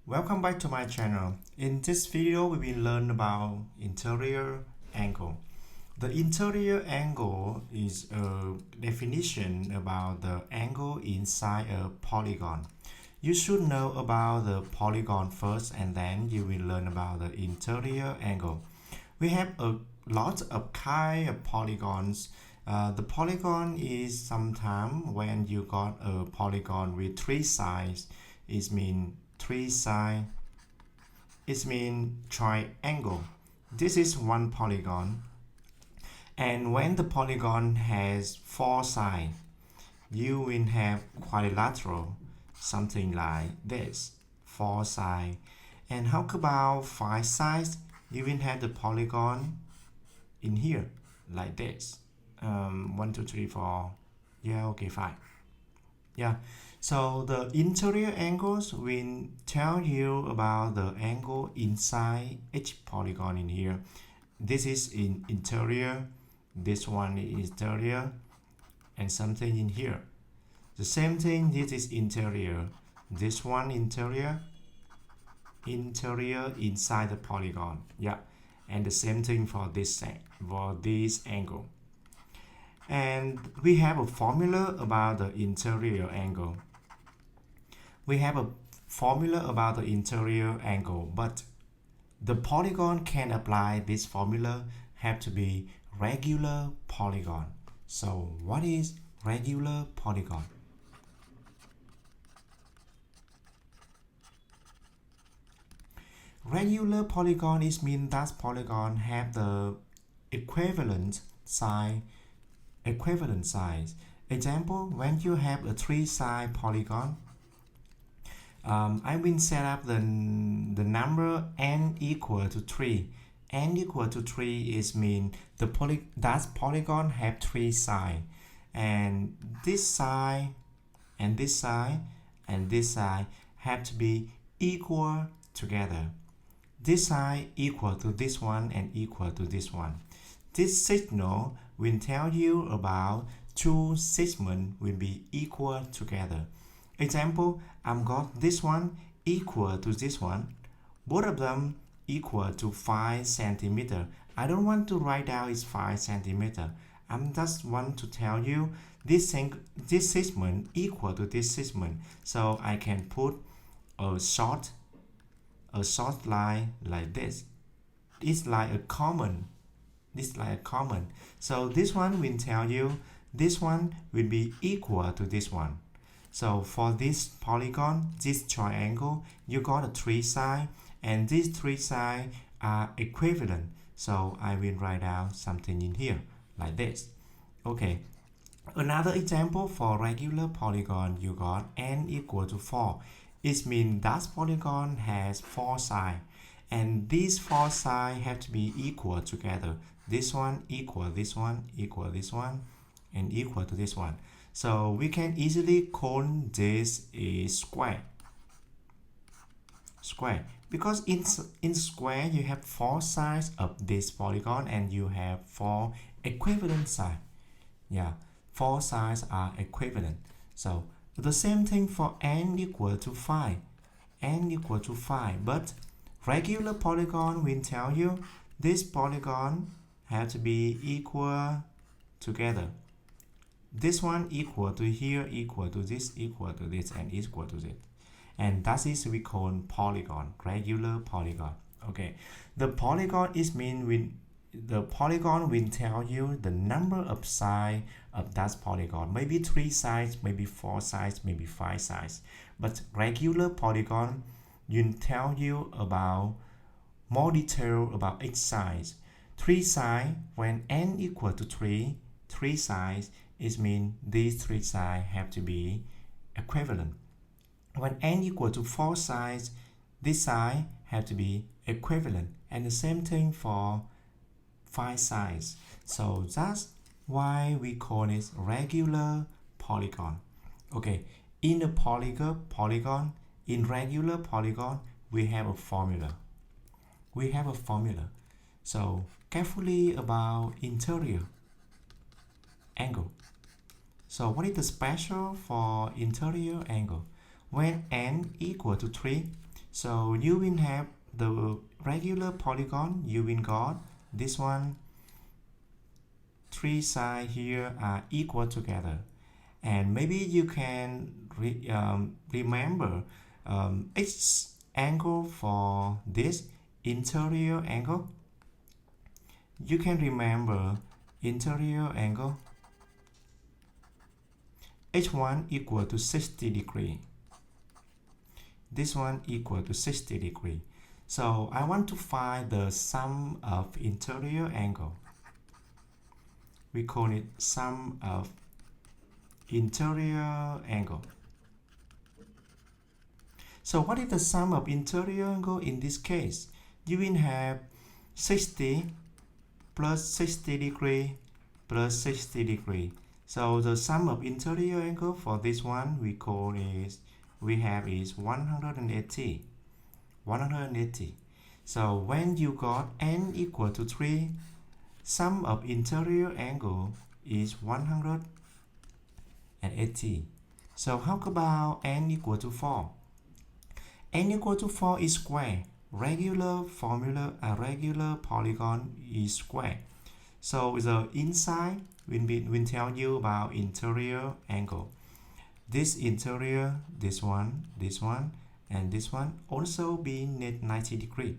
Welcome back to my channel. In this video, we will learn about interior angle. The interior angle is a definition about the angle inside a polygon. You should know about the polygon first and then you will learn about the interior angle. We have a lot of kind of polygons. The polygon is sometimes when you got a polygon with three sides, it means three sides, it means triangle. This is one polygon. And when the polygon has four sides, you will have quadrilateral, something like this, four sides. And how about five sides? You will have the polygon in here, like this. 1, 2, 3, 4. Yeah, okay, fine. Yeah, so the interior angles will tell you about the angle inside each polygon in here. This is in interior, this one is interior, and something in here. The same thing, this is interior, this one interior inside the polygon. Yeah, and the same thing for this angle. And we have a formula about the interior angle. We have a formula about the interior angle, but the polygon can apply this formula have to be regular polygon. So what is regular polygon? Regular polygon is mean that polygon have the equivalent size. Example, when you have a three-side polygon, I will set up the number n equal to 3. N equal to 3 is mean that polygon have three sides, and this side and this side and this side have to be equal together. This side equal to this one and equal to this one. This signal will tell you about two segments will be equal together. Example, I've got this one equal to this one. Both of them equal to 5 centimeter. I don't want to write down it's 5 centimeter. I just want to tell you this segment equal to this segment. So I can put a short line like this. It's like a common. So this one will tell you this one will be equal to this one. So for this polygon, this triangle, you got a three sides, and these three sides are equivalent. So I will write down something in here like this. Okay. Another example for regular polygon, you got n equal to 4. It means that polygon has four sides, and these four sides have to be equal together. This one equal this one, equal this one, and equal to this one. So we can easily call this a square. Because in square you have four sides of this polygon and you have four equivalent sides. Yeah, four sides are equivalent. So the same thing for n equal to 5. N equal to 5, but regular polygon will tell you this polygon have to be equal together. This one equal to here, equal to this, and equal to this. And that is we call polygon, regular polygon. Okay, the polygon is the polygon will tell you the number of sides of that polygon. Maybe 3 sides, maybe 4 sides, maybe 5 sides. But regular polygon will tell you about more detail about each side. 3 sides, when n equal to 3 sides, it means these 3 sides have to be equivalent. When n equal to 4 sides, this side have to be equivalent. And the same thing for 5 sides. So that's why we call it regular polygon. Okay, in the polygon, in regular polygon, we have a formula. So carefully about interior angle. So what is the special for interior angle? When n equal to 3, So you will have the regular polygon. You will got this one, three sides here are equal together, and maybe you can remember each angle for this interior angle. You can remember interior angle h1 equal to 60 degree. This one equal to 60 degree. So I want to find the sum of interior angle. We call it sum of interior angle. So what is the sum of interior angle in this case? You will have 60 plus 60 degree plus 60 degree. So the sum of interior angle for this one we have is 180. 180. So when you got n equal to 3, sum of interior angle is 180. So how about n equal to 4? N equal to 4 is square. Regular formula, a regular polygon is square. So the inside will tell you about interior angle. This interior, this one, and this one also be 90 degree.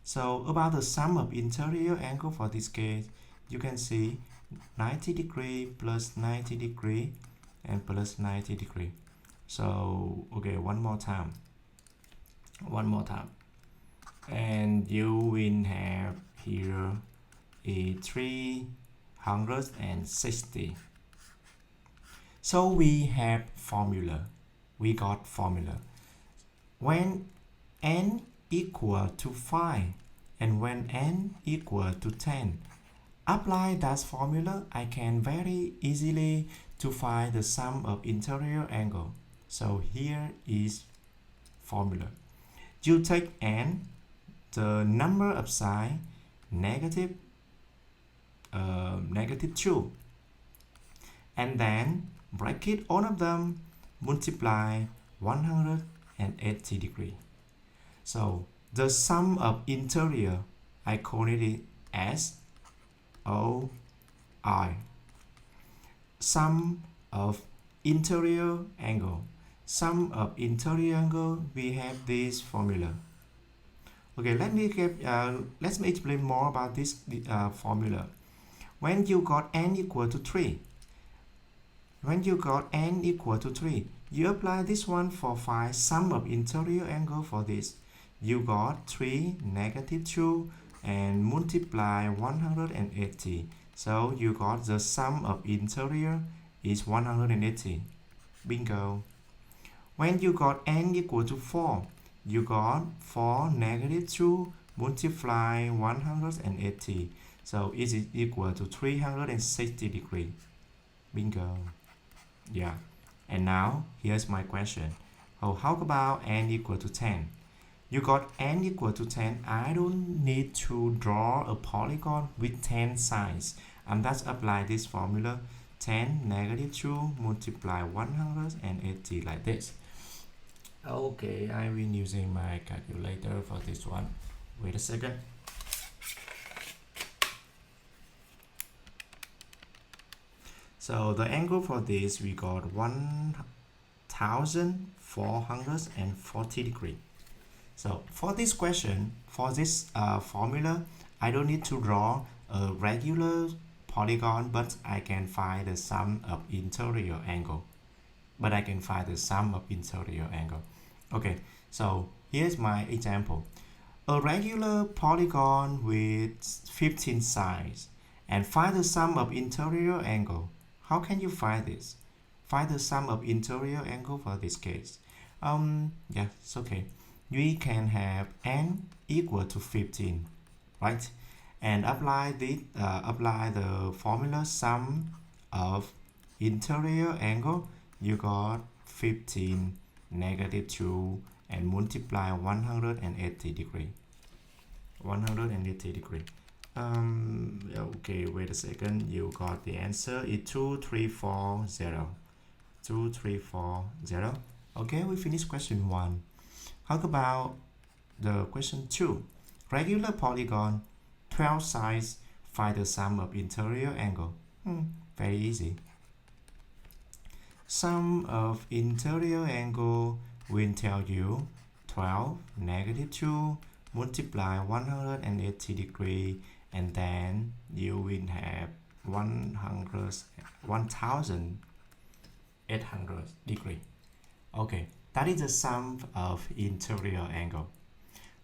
So about the sum of interior angle for this case, you can see 90 degree plus 90 degree and plus 90 degree. So okay, one more time, and you will have here a 360. So we have formula. We got formula. When n equal to 5 and when n equal to 10, apply that formula, I can very easily to find the sum of interior angle. So here is formula. You take n, the number of side, negative 2, and then bracket all of them, multiply 180 degree. So the sum of interior, I call it as OI. Sum of interior angle. Sum of interior angle, we have this formula. Okay, let me explain more about this formula. When you got n equal to 3, you apply this one for 5, sum of interior angle for this. You got 3, negative 2, and multiply 180. So you got the sum of interior is 180. Bingo. When you got n equal to 4, you got 4, negative 2, multiply 180. So it is equal to 360 degree. Bingo. Yeah. And now here's my question. Oh, how about n equal to 10? You got n equal to 10. I don't need to draw a polygon with 10 sides. I'm just apply this formula. 10 negative 2 multiply 180 like this. Okay, I will using my calculator for this one. Wait a second. So the angle for this, we got 1440 degree. So for this question, for this formula, I don't need to draw a regular polygon, but I can find the sum of interior angle. Okay, so here's my example. A regular polygon with 15 sides, and find the sum of interior angle. How can you find this? Find the sum of interior angle for this case. Yeah, it's okay. We can have n equal to 15, right? And apply the formula sum of interior angle. You got 15, negative 2, and multiply 180 degree. 180 degree. Okay, wait a second. You got the answer is 2340. 2340. Okay, we finished question 1. How about the question 2. Regular polygon, 12 sides, find the sum of interior angle. Very easy. Sum of interior angle will tell you 12 negative 2 multiply 180 degree, and then you will have 1800 degree. Okay, that is the sum of interior angle.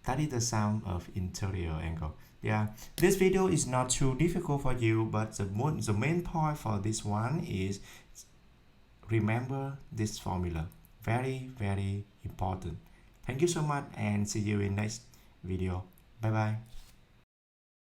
That is the sum of interior angle. Yeah, this video is not too difficult for you, but the main point for this one is remember this formula. Very, very important. Thank you so much and see you in next video. Bye bye.